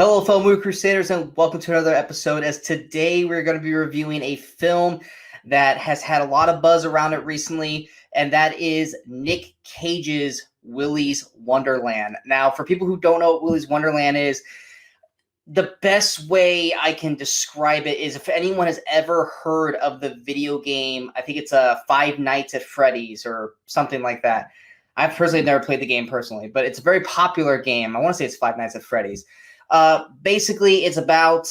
Hello, fellow Movie Crusaders, and welcome to another episode. As today we're going to be reviewing a film that has had a lot of buzz around it recently, and that is Nick Cage's Willy's Wonderland. Now, for people who don't know what Willy's Wonderland is, the best way I can describe it is if anyone has ever heard of the video game, I think it's Five Nights at Freddy's or something like that. I've personally never played the game personally, but it's a very popular game. I want to say it's Five Nights at Freddy's. Basically, it's about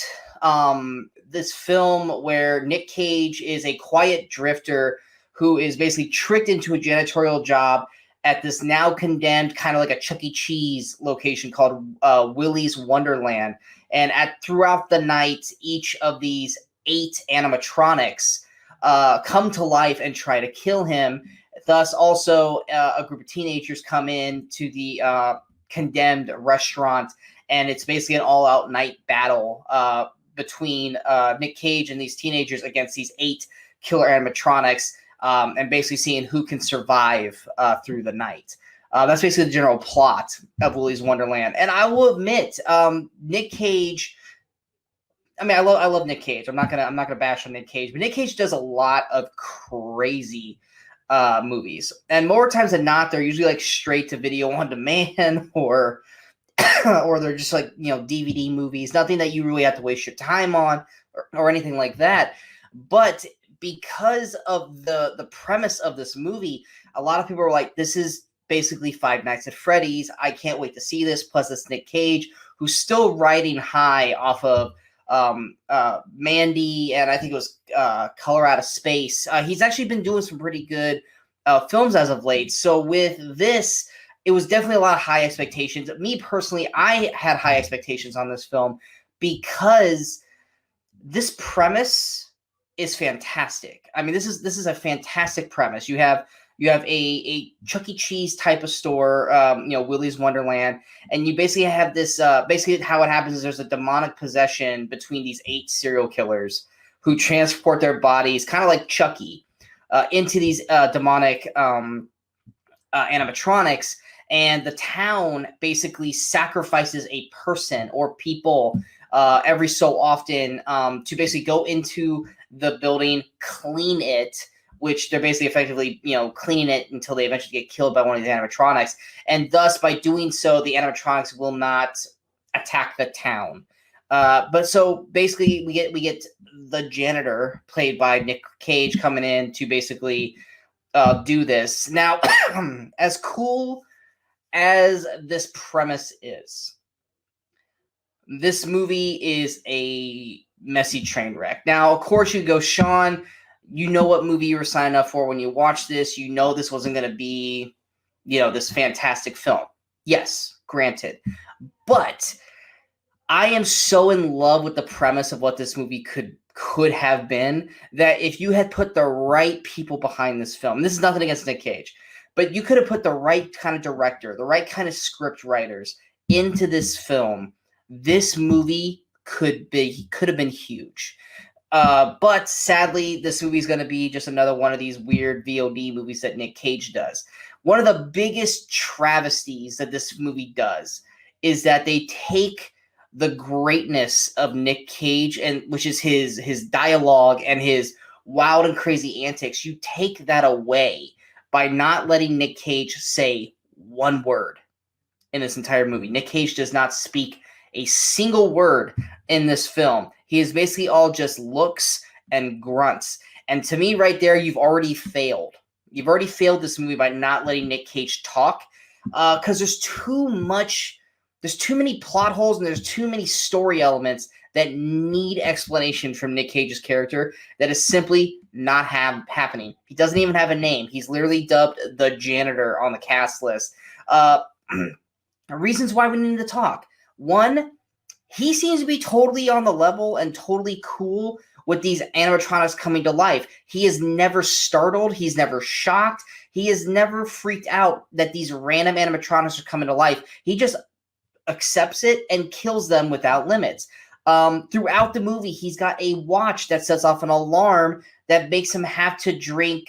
this film where Nick Cage is a quiet drifter who is basically tricked into a janitorial job at this now condemned kind of like a Chuck E. Cheese location called Willy's Wonderland. And throughout the night, each of these 8 animatronics come to life and try to kill him. Thus, also, a group of teenagers come in to the condemned restaurant, and it's basically an all-out night battle between Nick Cage and these teenagers against these 8 killer animatronics, and basically seeing who can survive through the night. That's basically the general plot of Willy's Wonderland. And I will admit, Nick Cage. I mean, I love Nick Cage. I'm not gonna bash on Nick Cage, but Nick Cage does a lot of crazy movies, and more times than not, they're usually like straight to video on demand or they're just like, DVD movies, nothing that you really have to waste your time on or anything like that. But because of the premise of this movie, a lot of people are like, this is basically Five Nights at Freddy's. I can't wait to see this. Plus, it's Nick Cage, who's still riding high off of Mandy, and I think it was Color Out of Space. He's actually been doing some pretty good films as of late. So with this, it was definitely a lot of high expectations. Me personally, I had high expectations on this film because this premise is fantastic. I mean, this is a fantastic premise. You have a Chuck E. Cheese type of store, Willy's Wonderland, and you basically have this. Basically, how it happens is there's a demonic possession between these 8 serial killers who transport their bodies, kind of like Chucky, into these demonic animatronics, and the town basically sacrifices a person or people every so often to basically go into the building, clean it, which they're basically effectively, cleaning it until they eventually get killed by one of these animatronics. And thus, by doing so, the animatronics will not attack the town. But so basically, we get the janitor, played by Nick Cage, coming in to basically do this. Now, as cool as this premise is, this movie is a messy train wreck. Now, of course, you go, Sean, you know what movie you were signing up for when you watched this. You know this wasn't going to be, this fantastic film. Yes, granted. But I am so in love with the premise of what this movie could have been, that if you had put the right people behind this film, and this is nothing against Nick Cage, but you could have put the right kind of director, the right kind of script writers into this film, this movie could have been huge. But sadly, this movie is going to be just another one of these weird VOD movies that Nick Cage does. One of the biggest travesties that this movie does is that they take the greatness of Nick Cage, and which is his dialogue and his wild and crazy antics. You take that away by not letting Nick Cage say one word in this entire movie. Nick Cage does not speak a single word in this film. He is basically all just looks and grunts. And to me, right there, you've already failed. You've already failed this movie by not letting Nick Cage talk, because there's too many plot holes and there's too many story elements that need explanation from Nick Cage's character that is simply not happening. He doesn't even have a name. He's literally dubbed the janitor on the cast list. Reasons why we need to talk. One, he seems to be totally on the level and totally cool with these animatronics coming to life. He is never startled. He's never shocked. He is never freaked out that these random animatronics are coming to life. He just accepts it and kills them without limits. Throughout the movie, he's got a watch that sets off an alarm that makes him have to drink.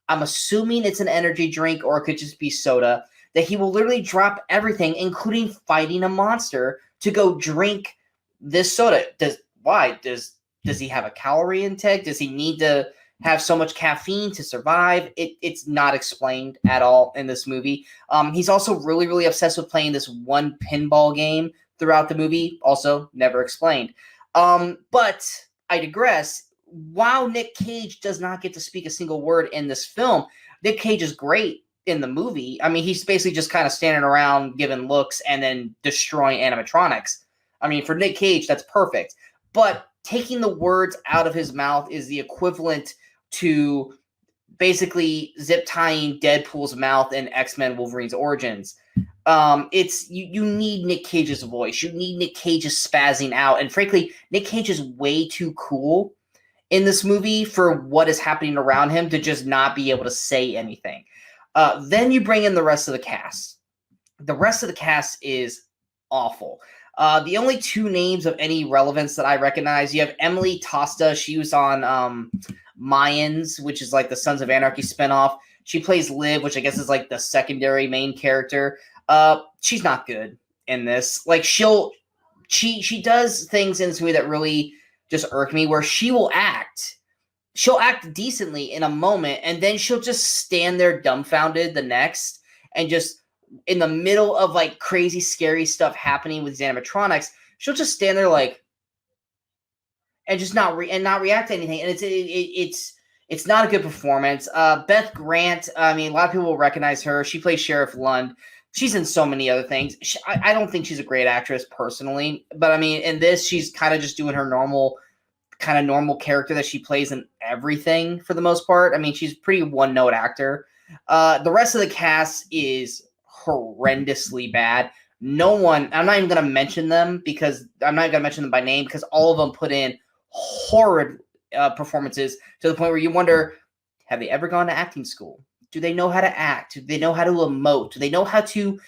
I'm assuming it's an energy drink, or it could just be soda, that he will literally drop everything, including fighting a monster, to go drink this soda, does he have a calorie intake? Does he need to have so much caffeine to survive? It's not explained at all in this movie. He's also really, really obsessed with playing this one pinball game throughout the movie, also never explained. But I digress. While Nick Cage does not get to speak a single word in this film, Nick Cage is great in the movie. I mean, he's basically just kind of standing around giving looks and then destroying animatronics. I mean, for Nick Cage, that's perfect. But taking the words out of his mouth is the equivalent to basically zip tying Deadpool's mouth in X-Men Wolverine's Origins. It's you need Nick Cage's voice. You need Nick Cage's spazzing out. And frankly, Nick Cage is way too cool in this movie for what is happening around him to just not be able to say anything. Then you bring in the rest of the cast. The rest of the cast is awful. The only two names of any relevance that I recognize, you have Emily Tosta. She was on Mayans, which is like the Sons of Anarchy spinoff. She plays Liv, which I guess is like the secondary main character. She's not good in this. Like she does things in this movie that really just irk me, where she'll act decently in a moment, and then she'll just stand there dumbfounded the next, and just in the middle of like crazy scary stuff happening with these animatronics, she'll just stand there like, and just not react to anything. And it's not a good performance. Beth Grant, I mean, a lot of people will recognize her. She plays Sheriff Lund. She's in so many other things. I don't think she's a great actress personally, but I mean, in this, she's kind of just doing her normal character that she plays in everything for the most part. I mean, she's a pretty one-note actor. The rest of the cast is horrendously bad. No one, I'm not even going to mention them because I'm not going to mention them by name, because all of them put in horrid performances to the point where you wonder, have they ever gone to acting school? Do they know how to act? Do they know how to emote? Do they know how to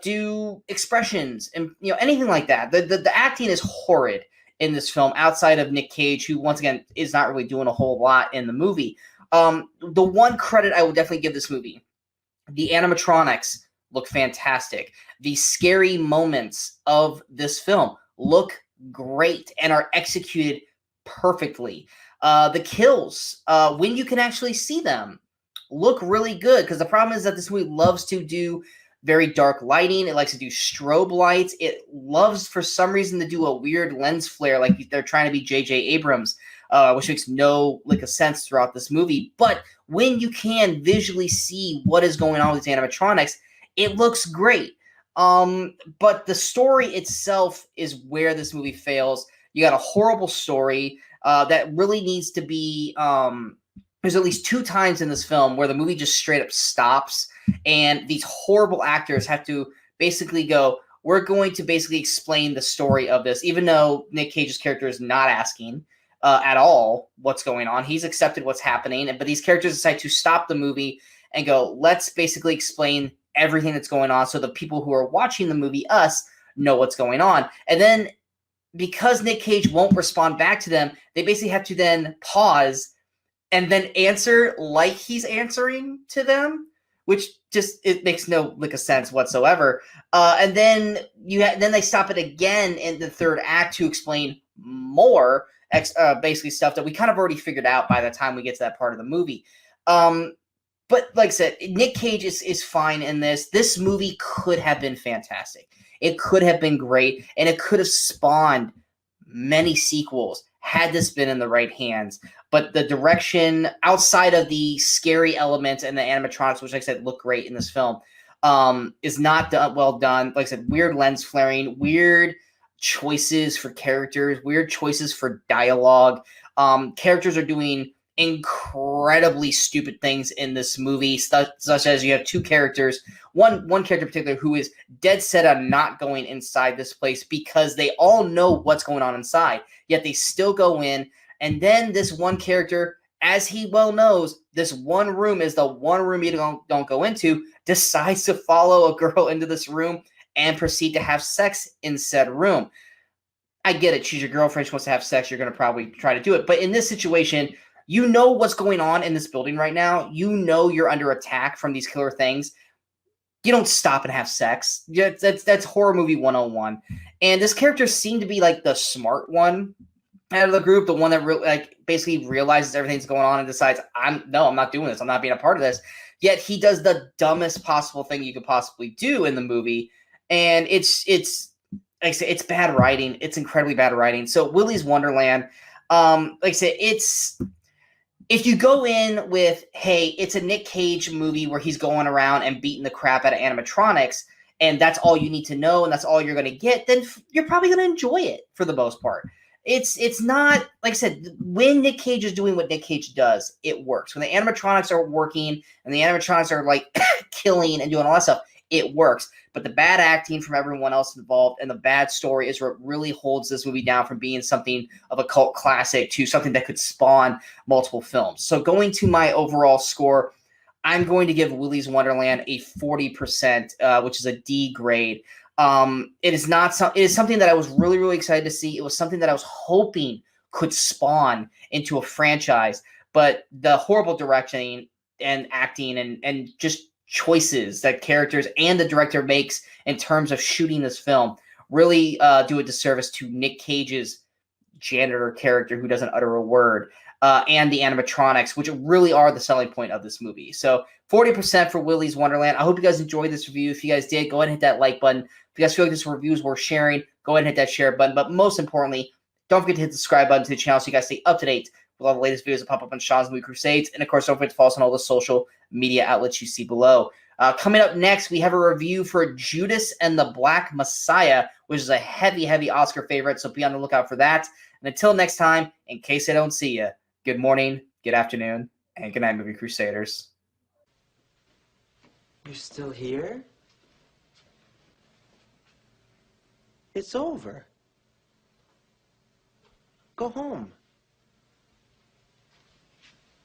do expressions and anything like that? The acting is horrid in this film, outside of Nick Cage, who once again is not really doing a whole lot in the movie. The one credit I will definitely give this movie, the animatronics look fantastic. The scary moments of this film look great and are executed perfectly. The kills, when you can actually see them, look really good, because the problem is that this movie loves to do very dark lighting. It likes to do strobe lights. It loves, for some reason, to do a weird lens flare, like they're trying to be J.J. Abrams, which makes no lick of sense throughout this movie. But when you can visually see what is going on with these animatronics, it looks great. But the story itself is where this movie fails. You got a horrible story that really needs to be... there's at least 2 times in this film where the movie just straight up stops, and these horrible actors have to basically go, we're going to basically explain the story of this, even though Nick Cage's character is not asking at all what's going on. He's accepted what's happening, but these characters decide to stop the movie and go, let's basically explain everything that's going on so the people who are watching the movie, us, know what's going on. And then because Nick Cage won't respond back to them, they basically have to then pause and then answer like he's answering to them, which just, it makes no lick of sense whatsoever. And then then they stop it again in the third act to explain more basically stuff that we kind of already figured out by the time we get to that part of the movie. But like I said, Nick Cage is fine in this. This movie could have been fantastic. It could have been great, and it could have spawned many sequels had this been in the right hands. But the direction, outside of the scary elements and the animatronics, which like I said look great in this film, is not well done. Like I said, weird lens flaring, weird choices for characters, weird choices for dialogue. Characters are doing incredibly stupid things in this movie, such as you have 2 characters, one character in particular who is dead set on not going inside this place because they all know what's going on inside, yet they still go in. And then this one character, as he well knows, this one room is the one room you don't go into, decides to follow a girl into this room and proceed to have sex in said room. I get it. She's your girlfriend. She wants to have sex. You're going to probably try to do it. But in this situation, you know what's going on in this building right now. You know you're under attack from these killer things. you don't stop and have sex. Yeah, that's horror movie 101. And this character seemed to be like the smart one out of the group, the one that basically realizes everything's going on and decides, I'm not doing this. I'm not being a part of this. Yet he does the dumbest possible thing you could possibly do in the movie. And it's like I say, it's bad writing. It's incredibly bad writing. So Willy's Wonderland, like I said, it's, if you go in with, hey, it's a Nick Cage movie where he's going around and beating the crap out of animatronics, and that's all you need to know, and that's all you're going to get, then you're probably going to enjoy it for the most part. It's not, like I said, when Nick Cage is doing what Nick Cage does, it works. When the animatronics are working and the animatronics are like killing and doing all that stuff, it works. But the bad acting from everyone else involved and the bad story is what really holds this movie down from being something of a cult classic to something that could spawn multiple films. So going to my overall score, I'm going to give Willy's Wonderland a 40%, which is a D grade. It is something that I was really, really excited to see. It was something that I was hoping could spawn into a franchise, but the horrible directing and acting and just choices that characters and the director makes in terms of shooting this film really do a disservice to Nick Cage's janitor character who doesn't utter a word, and the animatronics, which really are the selling point of this movie. So 40% for Willy's Wonderland. I hope you guys enjoyed this review. If you guys did, go ahead and hit that like button. If you guys feel like this review is worth sharing, go ahead and hit that share button. But most importantly, don't forget to hit the subscribe button to the channel so you guys stay up to date with all the latest videos that pop up on Sean's Movie Crusades. And of course, don't forget to follow us on all the social media outlets you see below. Coming up next, we have a review for Judas and the Black Messiah, which is a heavy, heavy Oscar favorite. So be on the lookout for that. And until next time, in case I don't see you, good morning, good afternoon, and good night, Movie Crusaders. You're still here? It's over. Go home.